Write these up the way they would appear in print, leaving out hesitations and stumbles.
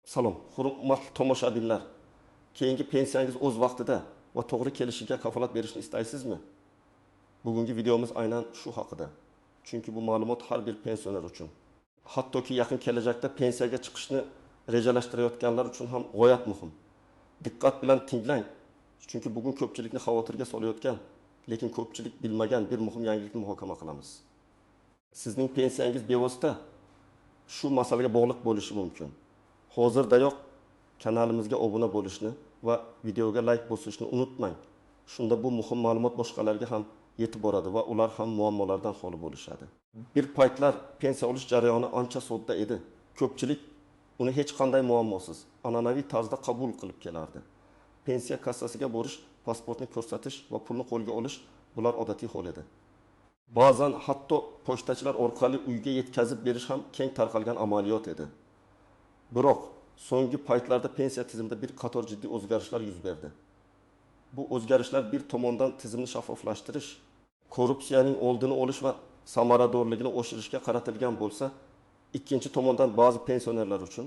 Salom, hurmatli tomoshabinlar. Keyingi pensiyangiz o'z vaqtida va to'g'ri kelishiga kafolat berishni istaysizmi? Bugungi videomiz aynan shu haqida. Chunki bu ma'lumot har bir pensioner uchun. Hattoki yaqin kelajakda pensiyaga chiqishni rejalashtirayotganlar uchun ham g'oyat muhim. Diqqat bilan tinglang. Chunki bugun ko'pchilikni xavotirga solayotgan, lekin ko'pchilik bilmagan bir muhim yangilikni muhokama qilamiz. Sizning pensiyangiz bevosita shu masalaga bog'liq bo'lishi mumkin. Hozirdayoq kanalimizga obuna bo'lishni va videoga like bosishni unutmang. Shunda bu muhim ma'lumot boshqalarga ham yetib boradi va ular ham muammolardan xoli bo'lishadi. Bir paytlar pensiya olish jarayoni ancha sodda edi. Ko'pchilik uni hech qanday muammosiz, an'anaviy tarzda qabul qilib kelardi. Pensiya kassasiga borish, pasportni ko'rsatish va pulni qo'lga olish bular odatiy hol edi. Ba'zan hatto pochtachilar orqali uyga yetkazib berish ham keng tarqalgan amaliyot edi. Biroq so'nggi paytlarda pensiya tizimida bir qator jiddiy o'zgarishlar yuz berdi. Bu o'zgarishlar bir tomondan tizimni shaffoflashtirish, korrupsiyaning oldini olish va samaradorligini oshirishga qaratilgan bo'lsa, ikkinchi tomondan ba'zi pensionerlar uchun,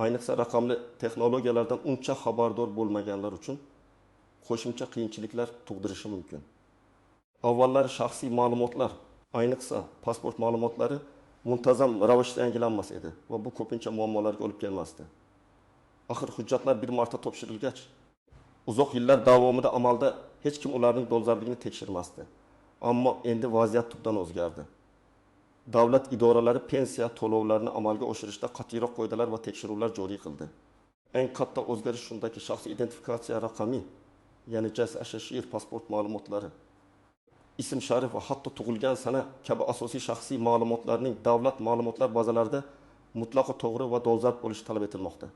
ayniqsa raqamli texnologiyalardan uncha xabardor bo'lmaganlar uchun qo'shimcha qiyinchiliklar tug'dirishi mumkin. Avvallari shaxsiy ma'lumotlar, ayniqsa pasport ma'lumotlari muntazam ravishda yangilanmas edi va bu ko'pincha muammolarga olib kelmasdi. Axir hujjatlar bir marta topshirilgach, uzoq yillar davomida amalda hech kim ularning dolzarbligini tekshirmasdi. Ammo endi vaziyat tubdan o'zgardi. Davlat idoralari pensiya to'lovlarini amalga oshirishda qat'iyroq qoidalar va tekshiruvlar joriy qildi. Eng katta o'zgarish shundaki, shaxsiy identifikatsiya raqami, ya'ni JSHSHR pasport ma'lumotlari, ism sharif va hatto tug'ilgan sana kabi asosiy shaxsiy ma'lumotlarning davlat ma'lumotlar bazalarida mutlaqo to'g'ri va dolzarb bo'lishi talab etilmoqda.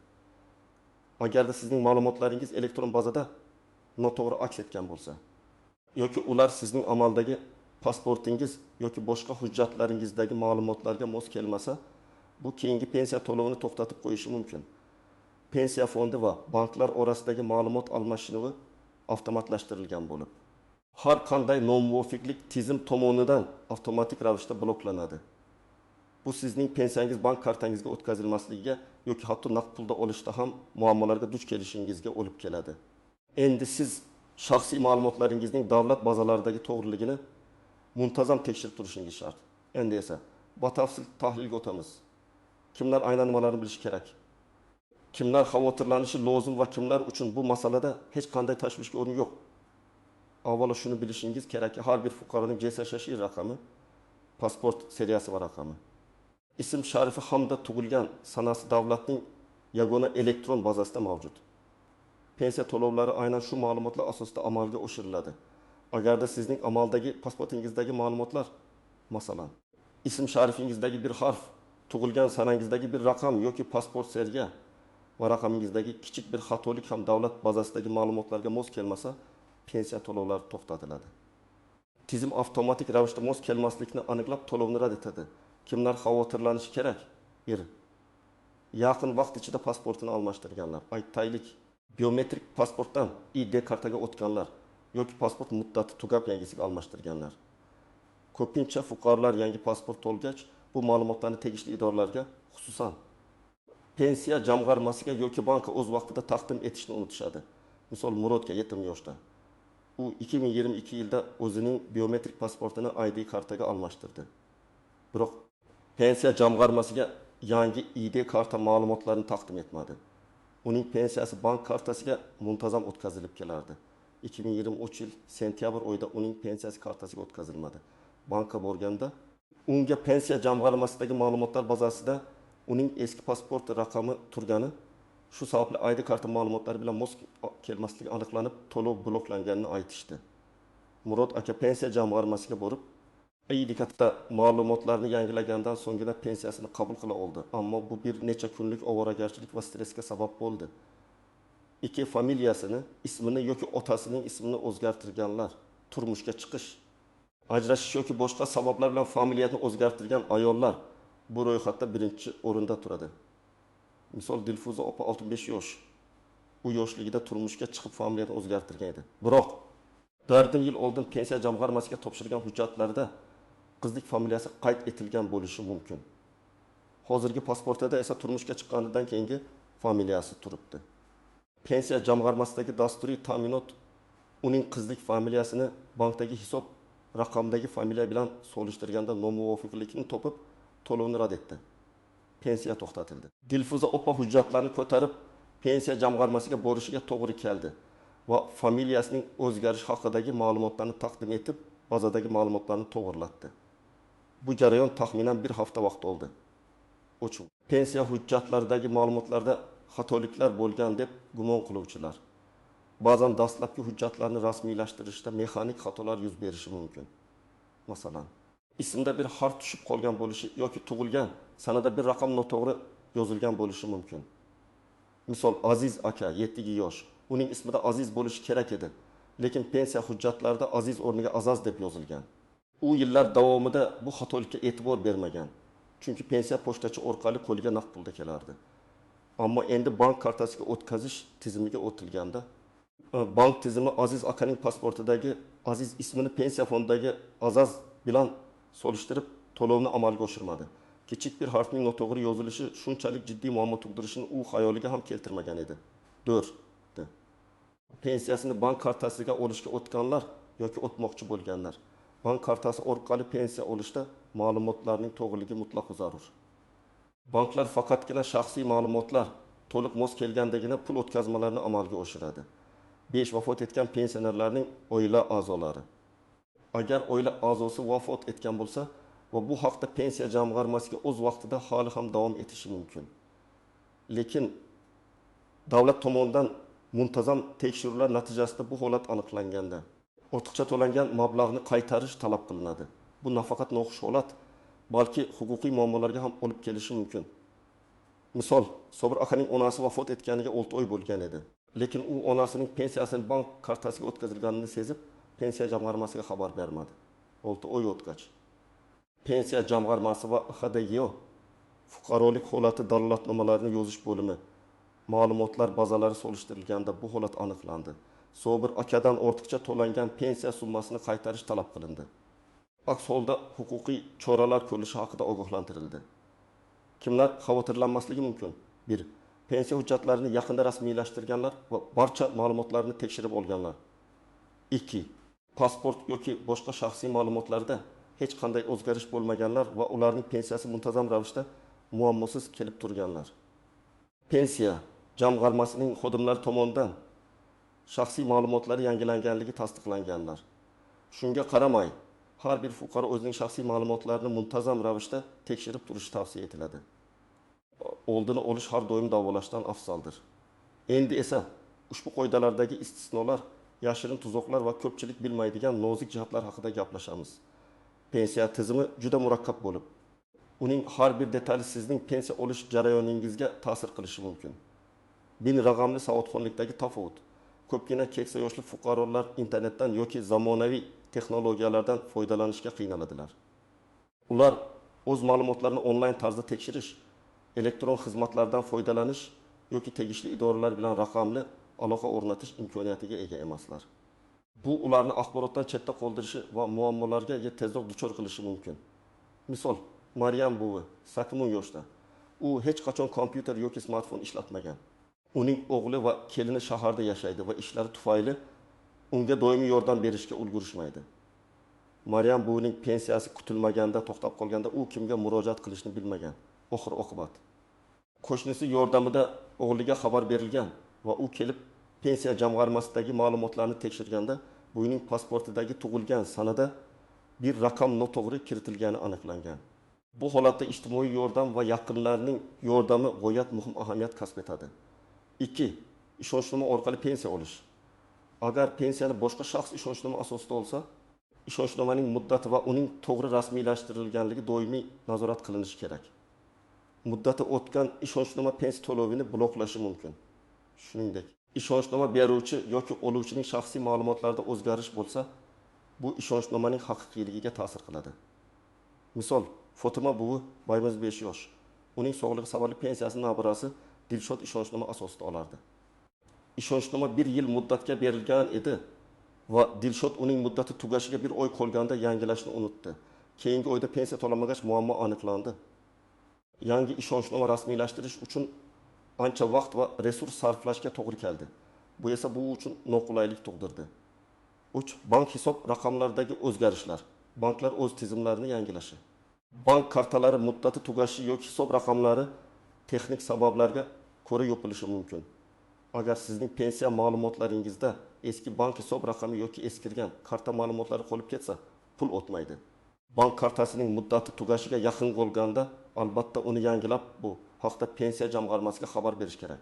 Agarda sizning ma'lumotlaringiz elektron bazada noto'g'ri aks etgan bo'lsa yoki ular sizning amaldagi pasportingiz yoki boshqa hujjatlaringizdagi ma'lumotlarga mos kelmasa, bu keyingi pensiya to'lovini to'xtatib qo'yishi mumkin. Pensiya fondi va banklar orasidagi ma'lumot almashinuvi avtomatlashtirilgan bo'lib, har qanday nomuvofiqlik tizim tomonidan avtomatik ravishda bloklanadi. Bu sizning pensiyangiz bank kartangizga o'tkazilmasligiga yoki hatto naqd pulda olishda ham muammolarga duch kelishingizga olib keladi. Endi siz shaxsiy ma'lumotlaringizning davlat bazalaridagi to'g'riligini muntazam tekshirib turishingiz shart. Endi esa batafsil tahlilga o'tamiz. Kimlar aynan nimalarni bilishi kerak? Kimlar xavotirlanishi lozim va kimlar uchun bu masalada hech qanday tashvishga o'rin yo'q? Avvalo shuni bilishingiz kerakki, har bir fuqaroning JSHSHR raqami, pasport seriyasi va raqami, ism sharifi hamda tug'ilgan sanasi davlatning yagona elektron bazasida mavjud. Pensiya to'lovlari aynan shu ma'lumotlar asosida amalga oshiriladi. Agarda sizning amaldagi pasportingizdagi ma'lumotlar, masalan, ism sharifingizdagi bir harf, tug'ilgan sanangizdagi bir raqam yoki pasport seriya va raqamingizdagi kichik bir xatolik ham davlat bazasidagi ma'lumotlarga mos kelmasa, pensiya to'lovlari to'xtatiladi. Tizim avtomatik ravishda mos kelmaslikni aniqlab to'lovni rad etadi. Kimlar xavotirlanishi kerak? Yaqin vaqt ichida pasportini almashtirganlar, aytaylik, biometrik pasportdan ID kartaga o'tganlar yoki pasport muddati tugab yangisiga almashtirganlar. Ko'pincha fuqarolar yangi pasport olgach, bu ma'lumotlarni tegishli idoralarga, xususan pensiya jamg'armasiga yoki bankka o'z vaqtida taqdim etishni unutishadi. Misol Murodga 7 yoshda. U 2022 yilda o'zining biometrik pasportini ID kartaga almashtirdi. Biroq pensiya jamg'armasiga yangi ID karta ma'lumotlarini taqdim etmadi. Uning pensiyasi bank kartasiga muntazam o'tkazilib kelardi. 2023 yil sentyabr oyida uning pensiyasi kartasiga o'tkazilmadi. Bankka borganda unga pensiya jamg'armasidagi ma'lumotlar bazasida uning eski pasport raqami turgani, shu sababli ID karta ma'lumotlari bilan mos kelmasligi aniqlanib, to'lov bloklanganini aytishdi. Murod aka pensiya jamg'armasiga borib, ID karta ma'lumotlarni yangilagandan so'nggina pensiyasini qabul qila oldi. Ammo bu bir necha kunlik ovoragarchilik va stressga sabab bo'ldi. Ikki familiyasini, ismini yoki otasining ismini o'zgartirganlar, turmushga chiqish, ajrashish yoki boshqa sabablar bilan familiyasini o'zgartirgan ayollar bu ro'yxatda birinchi o'rinda turadi. Misol Dilfuza opa 65 yosh. U yoshligida turmushga chiqib familiyasini o'zgartirgan edi. Biroq 4 yil oldin pensiya jamg'armasiga topshirgan hujjatlarda qizlik familiyasi qayd etilgan bo'lishi mumkin. Hozirgi pasportida esa turmushga chiqqanidan keyingi familiyasi turibdi. Pensiya jamg'armasidagi dasturiy ta'minot uning qizlik familiyasini bankdagi hisob raqamdagi familiya bilan solishtirganda nomuvofiqlikni topib, to'lovni rad etdi. Pensiya to'xtatildi. Dilfuza opa hujjatlarni ko'tarib, pensiya jamg'armasiga borishiga to'g'ri keldi va familiyasining o'zgarishi haqidagi ma'lumotlarni taqdim etib, bazadagi ma'lumotlarni to'g'rilatdi. Bu jarayon taxminan bir hafta vaqt oldi. Uchun pensiya hujjatlaridagi ma'lumotlarda xatoliklar bo'lgan deb gumon qiluvchilar ba'zan dastlabki hujjatlarni rasmiylashtirishda mexanik xatolar yuz berishi mumkin. Masalan, ismda bir harf tushib qolgan bo'lishi yoki tug'ilgan sanada bir raqam noto'g'ri yozilgan bo'lishi mumkin. Misol, Aziz aka 7 yosh. Uning ismida Aziz bo'lishi kerak edi, lekin pensiya hujjatlarida Aziz o'rniga Azaz deb yozilgan. U yillar davomida bu xatolikka e'tibor bermagan. Chunki pensiya pochtachi orqali qo'liga naqd pulda kelardi. Ammo endi bank kartasiga o'tkazish tizimiga o'tilganda, bank tizimi Aziz akaning pasportidagi Aziz ismini pensiya fondidagi Azaz bilan solishtirib to'lovni amalga oshirmadi. Kichik bir harfning noto'g'ri yozilishi shunchalik jiddiy muammo tug'dirishini u xayoliga ham keltirmagan edi. 4. Pensiyasini bank kartasiga olishga o'tganlar yoki o'tmoqchi bo'lganlar. Bank kartasi orqali pensiya olishda ma'lumotlarning to'g'riligi mutlaq zarur. Banklar faqatgina shaxsiy ma'lumotlar to'liq mos kelgandagina pul o'tkazmalarini amalga oshiradi. 5 vafot etgan pensionerlarning oila a'zolari. Agar oila a'zosi vafot etgan bo'lsa va bu haqda pensiya jamg'armasiga o'z vaqtida hali ham davom etishi mumkin. Lekin davlat tomonidan muntazam tekshiruvlar natijasida bu holat aniqlanganda ortiqcha to'langan mablag'ni qaytarish talab qilinadi. Bu nafaqat noxush holat, balki huquqiy muammolarga ham olib kelishi mumkin. Misol, Sobir akaning onasi vafot etganiga 6 oy bo'lgan edi. Lekin u onasining pensiyasini bank kartasiga o'tkazilganini sezib, pensiya jamg'armasiga xabar bermadi. 6 oy o'tgach, pensiya jamg'armasi va XDGO fuqarolik holati dalolatnomalarini yozish bo'limi ma'lumotlar bazalari solishtirilganda bu holat aniqlandi. Sobir akadan ortiqcha to'langan pensiya summasini qaytarish talab qilindi. Aks holda huquqiy choralar ko'rilishi haqida ogohlantirildi. Kimlar xavotirlanmasligi mumkin? 1. Pensiya hujjatlarini yaqinda rasmiylashtirganlar va barcha ma'lumotlarni tekshirib olganlar. 2. Pasport yoki boshqa shaxsiy ma'lumotlarda hech qanday o'zgarish bo'lmaganlar va ularning pensiyasi muntazam ravishda muammosiz kelib turganlar. Pensiya jamg'armasining xodimlari tomonidan shaxsiy ma'lumotlari yangilanganligi tasdiqlanganlar. Shunga qaramay, har bir fuqaro o'zining shaxsiy ma'lumotlarini muntazam ravishda tekshirib turishi tavsiya etiladi. Oldini olish har doim davolashdan afzaldir. Endi esa ushbu qoidalardagi istisnolar, yashirin tuzoqlar va ko'pchilik bilmaydigan nozik jihatlar haqida gaplashamiz. Pensiya tizimi juda murakkab bo'lib, uning har bir detali sizning pensiya olish jarayoningizga ta'sir qilishi mumkin. 1000 raqamli savodxonlikdagi tafovut. Ko'pgina keksa yoshli fuqarolar internetdan yoki zamonaviy texnologiyalardan foydalanishga qiynaladilar. Ular o'z ma'lumotlarini onlayn tarzda tekshirish, elektron xizmatlardan foydalanish yoki tegishli idoralar bilan raqamli aloqa o'rnatish imkoniyatiga ega emaslar. Bu ularni axborotdan chetda qoldirishi va muammolarga tezroq duchor qilishi mumkin. Misol, Maryam buvi 80 yoshda. U hech qachon kompyuter yoki smartfon ishlatmagan. Uning o'g'li va kelini shaharda yashaydi va ishlari tufayli unga doimiy yordam berishga ulgurishmaydi. Maryam buvining pensiyasi kutilmaganda to'xtab qolganda u kimga murojaat qilishni bilmagan. Oxir-oqibat qo'shnisi yordamida o'g'liga xabar berilgan va u kelib pensiya jamg'armasidagi ma'lumotlarni tekshirganda buvining pasportidagi tug'ilgan sanada bir raqam noto'g'ri kiritilgani aniqlangan. Bu holatda ijtimoiy yordam va yaqinlarning yordami g'oyat muhim ahamiyat kasb etadi. 2. Ishonchnoma orqali pensiya olish. Agar pensiyani boshqa shaxs ishonchnoma asosida olsa, ishonchnomaning muddati va uning to'g'ri rasmiylashtirilganligi doimiy nazorat qilinishi kerak. Muddati o'tgan ishonchnoma pensiya to'lovini bloklashi mumkin. Shuningdek, ishonchnoma beruvchi yoki oluvchining shaxsiy ma'lumotlarida o'zgarish bo'lsa, bu ishonchnomaning haqiqiyligiga ta'sir qiladi. Misol, Fotima buvi 5 yosh. Uning sog'lig'i sababli pensiyasini nabirasi Dilshod ishonchnoma asosida olardi. Ishonchnoma 1 yil muddatga berilgan edi va Dilshod uning muddati tugashiga 1 oy qolganda yangilashni unutdi. Keyingi oyda pensiya to'lamagach muammo aniqlandi. Yangi ishonchnoma rasmiylashtirish uchun ancha vaqt va resurs sarflashga to'g'ri keldi. Bu esa bu uchun noqulaylik tug'dirdi. 3. Bank hisob raqamlaridagi o'zgarishlar. Banklar o'z tizimlarini yangilashi. Bank kartalari muddati tugashi yoki hisob raqamlari texnik sabablarga ko'ra yopilishi mumkin. Agar sizning pensiya ma'lumotlaringizda eski bank hisob raqami yoki eskirgan karta ma'lumotlari qolib ketsa, pul o'tmaydi. Bank kartasining muddati tugashiga yaqin bo'lganda, albatta uni yangilab bu haqda pensiya jamg'armasiga xabar berish kerak.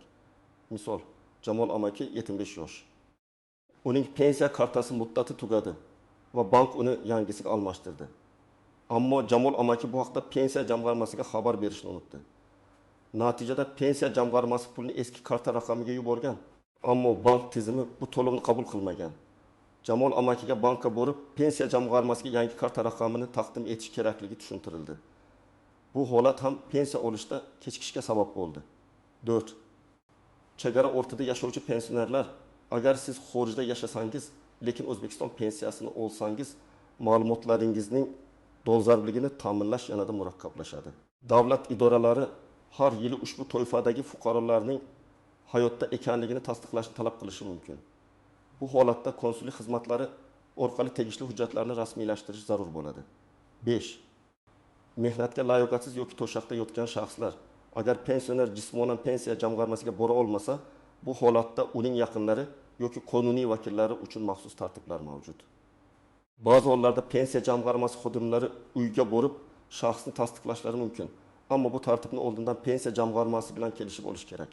Misol, Jamol amaki 75 yosh. Uning pensiya kartasi muddati tugadi va bank uni yangisiga almashtirdi. Ammo Jamol amaki bu haqda pensiya jamg'armasiga xabar berishni unutdi. Natijada pensiya jamg'armasi pulni eski karta raqamiga yuborgan, ammo bank tizimi bu to'lovni qabul qilmagan. Jamol amakiga bankka borib, pensiya jamg'armasiga yangi karta raqamini taqdim etish kerakligi tushuntirildi. Bu holat ham pensiya olishda kechikishga sabab bo'ldi. 4. Chegara o'rtada yashovchi pensionerlar. Agar siz xorijda yashasangiz, lekin O'zbekiston pensiyasini olsangiz, ma'lumotlaringizning dolzarbligini ta'minlash yanada murakkablashadi. Davlat idoralari har yili ushbu toifadagi fuqarolarning hayotda ekanligini tasdiqlashni talab qilishi mumkin. Bu holatda konsullik xizmatlari orqali tegishli hujjatlarni rasmiylashtirish zarur bo'ladi. 5. Mehnatga layoqatsiz yoki to'shaqda yotgan shaxslar. Agar pensioner jismonan pensiya jamg'armasiga bora olmasa, bu holatda uning yaqinlari yoki qonuniy vakillari uchun maxsus tartiblar mavjud. Ba'zi hollarda pensiya jamg'armasi xodimlari uyga borib shaxsni tasdiqlashlari mumkin. Ammo bu tartibni oldindan pensiya jamg'armasi bilan kelishib olish kerak.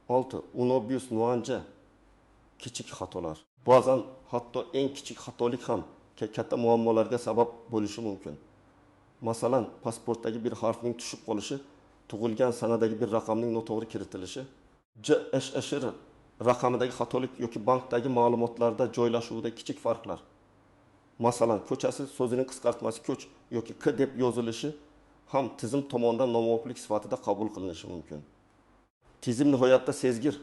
6. Unobius nuanja kichik xatolar. Ba'zan hatto eng kichik xatolik ham katta muammolarga sabab bo'lishi mumkin. Masalan, pasportdagi bir harfning tushib qolishi, tug'ilgan sanadagi bir raqamning noto'g'ri kiritilishi, JSHR raqamidagi xatolik yoki bankdagi ma'lumotlarda joylashuvida kichik farqlar. Masalan, ko'chasi so'zining qisqartmasi ko'ch yoki k deb yozilishi ham tizim tomonidan nomuvofiqlik sifatida qabul qilinishi mumkin. Tizim nihoyatda sezgir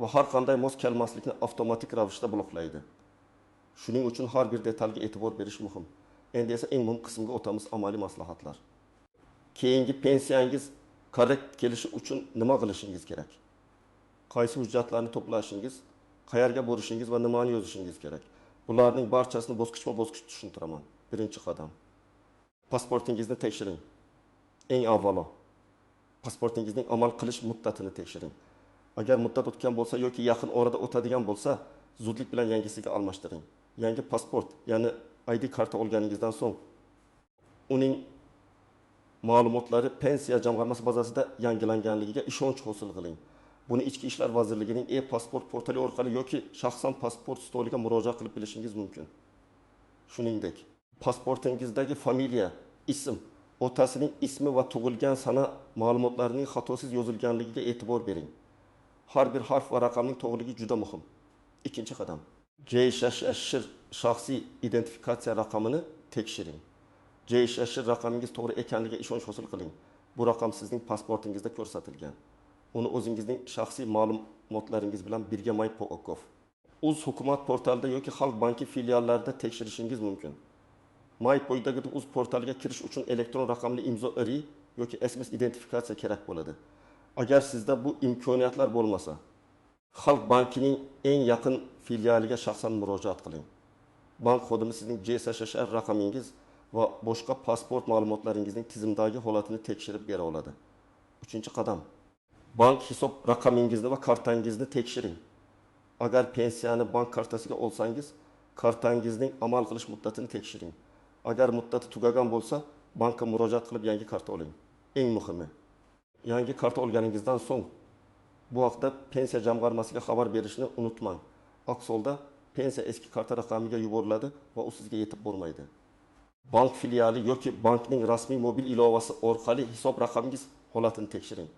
va har qanday mos kelmaslikni avtomatik ravishda bloklaydi. Shuning uchun har bir detalga e'tibor berish muhim. Endi esa eng muhim qismga o'tamiz, amaliy maslahatlar. Keyingi pensiyangiz korrekt kelishi uchun nima qilishingiz kerak? Qaysi hujjatlarni to'plashingiz, qayerga borishingiz va nimani yozishingiz kerak? Bularning barchasini bosqichma-bosqich tushuntiraman. Birinchi qadam. Pasportingizni tekshiring. Eng avvalo, pasportingizning amal qilish muddatini tekshiring. Agar muddat o'tgan bo'lsa yoki yaqin orada o'tadigan bo'lsa, zudlik bilan yangisiga almashtiring. Yangi pasport, ya'ni ID karta olganingizdan so'ng uning ma'lumotlari pensiya jamg'armasi bazasida yangilanganligiga ishonch hosil qiling. Buni Ichki ishlar vazirligining e-pasport portali orqali yoki shaxsan pasport stoliga murojaat qilib bilishingiz mumkin. Shuningdek, pasportingizdagi familiya, ism, otasining ismi va tug'ilgan sana ma'lumotlarining xatosiz yozilganligiga e'tibor bering. Har bir harf va raqamning to'g'riligi juda muhim. Ikkinchi qadam. JSHR shaxsiy identifikatsiya raqamini tekshiring. JSHR raqamingiz to'g'ri ekanligiga ishonch hosil qiling. Bu raqam sizning pasportingizda ko'rsatilgan. Uni o'zingizning shaxsiy ma'lumotlaringiz bilan birgamay Po'okov. Uz hukumat portalida yoki Xalq banki filiallarida tekshirishingiz mumkin. MyPo'ydagi Uz portaliga kirish uchun elektron raqamli imzo IRI yoki SMS identifikatsiya kerak bo'ladi. Agar sizda bu imkoniyatlar bo'lmasa, Xalq bankining eng yaqin filialiga shaxsan murojaat qiling. Bank xodimi sizning JSHR raqamingiz va boshqa pasport ma'lumotlaringizning tizimdagi holatini tekshirib bera oladi. Uchinchi qadam. Bank hisob raqamingizni va kartangizni tekshiring. Agar pensiyani bank kartasiga olsangiz, kartangizning amal qilish muddatini tekshiring. Agar muddati tugagan bo'lsa, bankka murojaat qilib yangi karta oling. Eng muhimi, yangi karta olganingizdan so'ng bu haqda pensiya jamg'armasiga xabar berishni unutmang. Aks holda pensiya eski karta raqamiga yuboriladi va u sizga yetib bormaydi. Bank filiali yoki bankning rasmiy mobil ilovasi orqali hisob raqamingiz holatini tekshiring.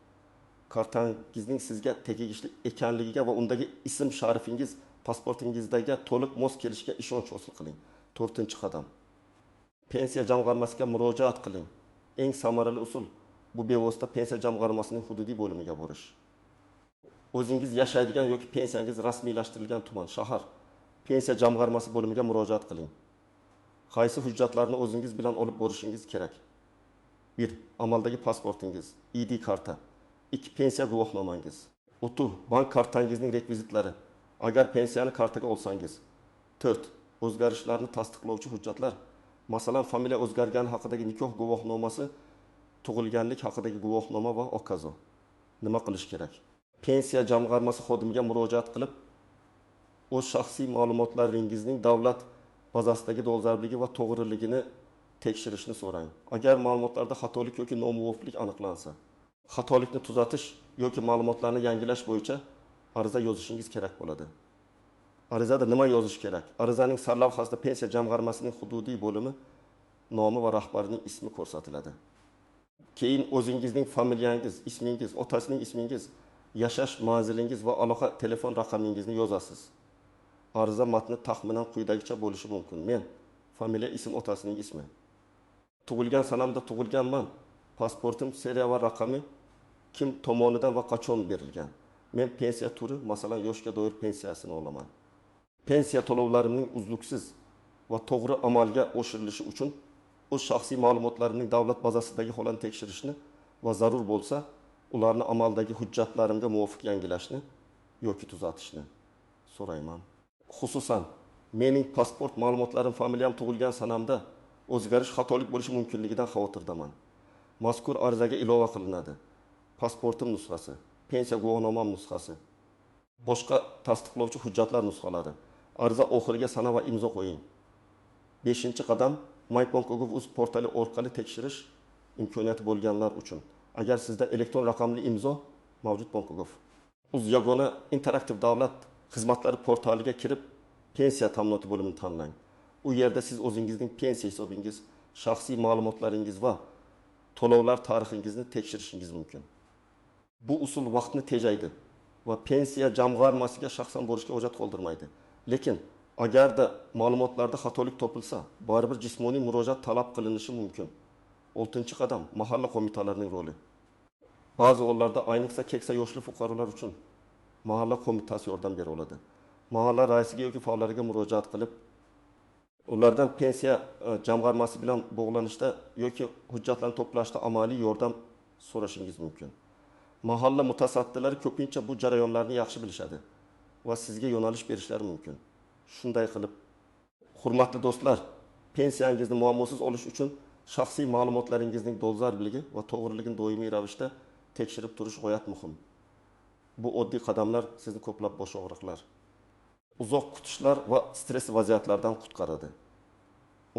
Kartangizning sizga tegishli ekanligiga va undagi ism sharifingiz pasportingizdagi to'liq mos kelishiga ishonch hosil qiling. 4-qadam. Pensiya jamg'armasiga murojaat qiling. Eng samarali usul bu bevosita pensiya jamg'armasining hududiy bo'limiga borish. O'zingiz yashaydigan yoki pensiyangiz rasmiylashtirilgan tuman, shahar pensiya jamg'armasi bo'limiga murojaat qiling. Qaysi hujjatlarni o'zingiz bilan olib borishingiz kerak? 1. Amaldagi pasportingiz, ID karta. 2 pensiya guvohnomangiz, 30 bank kartangizning rekvizitlari, agar pensiyani kartaga olsangiz, 4 o'zgarishlarni tasdiqlovchi hujjatlar, masalan, familiya o'zgargani haqidagi nikoh guvohnomasi, tug'ilganlik haqidagi guvohnoma va okazo. Nima qilish kerak? Pensiya jamg'armasi xodimiga murojaat qilib, o'z shaxsiy ma'lumotlaringizning davlat bazasidagi dolzarbligi va to'g'riligini tekshirishni so'rang. Agar ma'lumotlarda xatolik yoki nomuvofiqlik aniqlansa, xatolikni tuzatish yoki ma'lumotlarni yangilash bo'yicha ariza yozishingiz kerak bo'ladi. Arizada nima yozish kerak? Arizaning sarlavhasida pensiya jamg'armasining hududiy bo'limi nomi va rahbarining ismi ko'rsatiladi. Keyin o'zingizning familiyangiz, ismingiz, otasining ismingiz, yashash manzilingiz va aloqa telefon raqamingizni yozasiz. Ariza matni taxminan quyidagicha bo'lishi mumkin. Men, familiya, ism, otasining ismi. Tug'ilgan sanamda tug'ilganman. Pasportim seriya va raqami kim tomonidan va qachon berilgan. Men pensiya turi, masalan, yoshga doir pensiyasini olaman. Pensiya to'lovlarimning uzluksiz va to'g'ri amalga oshirilishi uchun o'z shaxsiy ma'lumotlarimning davlat bazasidagi holini tekshirishni va zarur bo'lsa, ularni amaldagi hujjatlarimga muvofiq yangilashni yoki tuzatishni so'rayman. Xususan, mening pasport ma'lumotlarim, familiyam tug'ilgan sanamda o'zgarish, xatolik bo'lishi mumkinligidan xavotirdaman. Mazkur arizaga ilova qilinadi. Pasportim nusxasi, pensiya guvohnomam nusxasi, boshqa tasdiqlovchi hujjatlar nusxalari. Ariza oxiriga sana va imzo qo'ying. 5-qadam mybank.uz portali orqali tekshirish imkoniyati bo'lganlar uchun. Agar sizda elektron raqamli imzo mavjud Bank.gov. Uz yagona interaktiv davlat xizmatlari portaliga kirib, pensiya ta'minoti bo'limini tanlang. U yerda siz o'zingizning pensiya hisobingiz, shaxsiy ma'lumotlaringiz va to'lovlar tarixingizni tekshirishingiz mumkin. Bu usul vaqtni tejaydi va pensiya jamg'armasiga shaxsan borishga hojat qoldirmaydi. Lekin agarda ma'lumotlarda xatolik topilsa, baribir jismoniy murojaat talab qilinishi mumkin. 6-qadam mahalla qo'mitalarining roli. Ba'zi hollarda, ayniqsa keksa yoshli fuqarolar uchun mahalla qo'mitasi yordam bera oladi. Mahalla raisiga yoki faollariga murojaat qilib, ulardan pensiya jamg'armasi bilan bog'lanishda yoki hujjatlarni to'plashda amaliy yordam so'rashingiz mumkin. Mahalla mutasaddilari ko'pincha bu jarayonlarni yaxshi bilishadi va sizga yo'nalish berishlari mumkin. Shunday qilib, hurmatli do'stlar, pensiyangizni muammosiz olish uchun shaxsiy ma'lumotlaringizning dolzarbligi va to'g'riligini doimiy ravishda tekshirib turish g'oyat muhim. Bu oddiy qadamlar sizni ko'plab bosh og'riqlar, uzoq kutishlar va stress vaziyatlardan qutqaradi.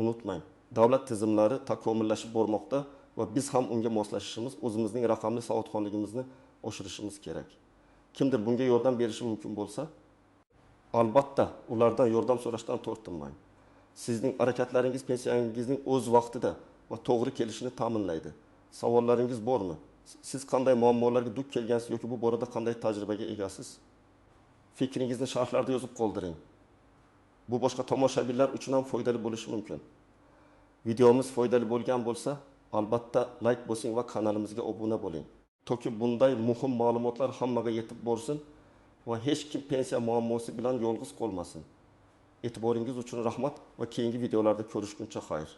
Unutmang, davlat tizimlari takomillashib bormoqda va biz ham unga moslashishimiz, o'zimizning raqamli savodxonligimizni oshirishimiz kerak. Kimdir bunga yordam berishi mumkin bo'lsa, albatta ulardan yordam so'rashdan tortinmang. Sizning harakatlaringiz pensiyangizning o'z vaqtida va to'g'ri kelishini ta'minlaydi. Savollaringiz bormi? Siz qanday muammolarga duch kelgansiz yoki bu borada qanday tajribaga egasiz? Fikringizni sharhlarda yozib qoldiring. Bu boshqa tomoshabinlar uchun ham foydali bo'lishi mumkin. Videomiz foydali bo'lgan bo'lsa, albatta like bosing va kanalimizga obuna bo'ling. Toki bunday muhim ma'lumotlar hammaga yetib borsin va hech kim pensiya muammosi bilan yolg'iz qolmasin. E'tiboringiz uchun rahmat va keyingi videolarda ko'rishguncha xayr.